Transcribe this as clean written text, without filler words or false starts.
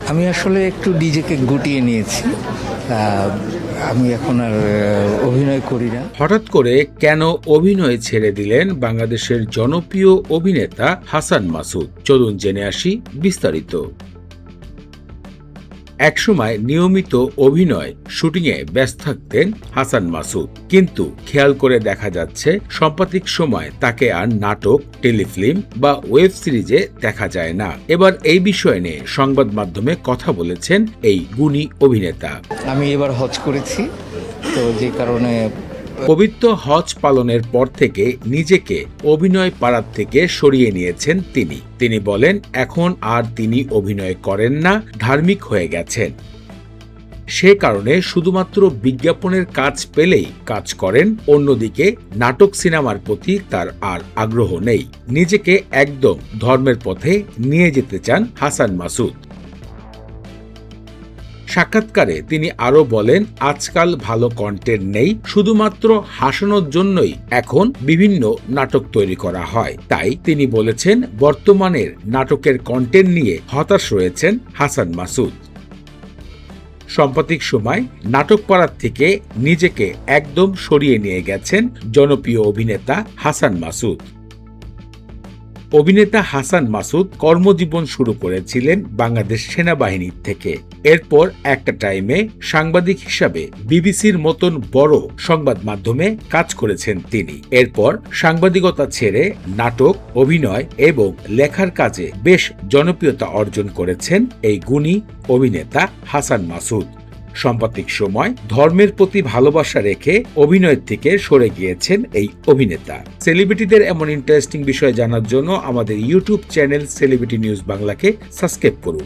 আমি আসলে একটু নিজেকে গুটিয়ে নিয়েছি। আমি এখন আর অভিনয় করি না। হঠাৎ করে কেন অভিনয় ছেড়ে দিলেন বাংলাদেশের জনপ্রিয় অভিনেতা হাসান মাসুদ? চলুন জেনে আসি বিস্তারিত। একসময় নিয়মিত অভিনয় শুটিংয়ে ব্যস্ত থাকতেন হাসান মাসুদ, কিন্তু খেয়াল করে দেখা যাচ্ছে সাম্প্রতিক সময় তাকে আর নাটক, টেলিফিল্ম বা ওয়েব সিরিজে দেখা যায় না। এবার এই বিষয় নিয়ে সংবাদ মাধ্যমে কথা বলেছেন এই গুণী অভিনেতা। আমি এবার হজ করেছি, তো যে কারণে পবিত্র হজ পালনের পর থেকে নিজেকে অভিনয় পাড়ার থেকে সরিয়ে নিয়েছেন তিনি বলেন, এখন আর তিনি অভিনয় করেন না, ধার্মিক হয়ে গেছেন। সে কারণে শুধুমাত্র বিজ্ঞাপনের কাজ পেলেই কাজ করেন। অন্যদিকে নাটক, সিনেমার প্রতি তার আর আগ্রহ নেই। নিজেকে একদম ধর্মের পথে নিয়ে যেতে চান হাসান মাসুদ। সাক্ষাৎকারে তিনি আরো বলেন, আজকাল ভালো কন্টেন্ট নেই, শুধুমাত্র হাসানোর জন্যই এখন বিভিন্ন নাটক তৈরি করা হয়। তাই তিনি বলেছেন, বর্তমানের নাটকের কন্টেন্ট নিয়ে হতাশ রয়েছেন হাসান মাসুদ। সাম্প্রতিক সময় নাটক পাড়ার থেকে নিজেকে একদম সরিয়ে নিয়ে গেছেন জনপ্রিয় অভিনেতা হাসান মাসুদ। অভিনেতা হাসান মাসুদ কর্মজীবন শুরু করেছিলেন বাংলাদেশ সেনাবাহিনীর থেকে। এরপর একটা টাইমে সাংবাদিক হিসাবে বিবিসির মতন বড় সংবাদ মাধ্যমে কাজ করেছেন তিনি। এরপর সাংবাদিকতা ছেড়ে নাটক, অভিনয় এবং লেখার কাজে বেশ জনপ্রিয়তা অর্জন করেছেন এই গুণী অভিনেতা হাসান মাসুদ। সাম্প্রতিক সময় ধর্মের প্রতি ভালোবাসা রেখে অভিনয় থেকে সরে গিয়েছেন এই অভিনেতা। সেলিব্রিটিদের এমন ইন্টারেস্টিং বিষয় জানার জন্য আমাদের ইউটিউব চ্যানেল সেলিব্রিটি নিউজ বাংলাকে সাবস্ক্রাইব করুন।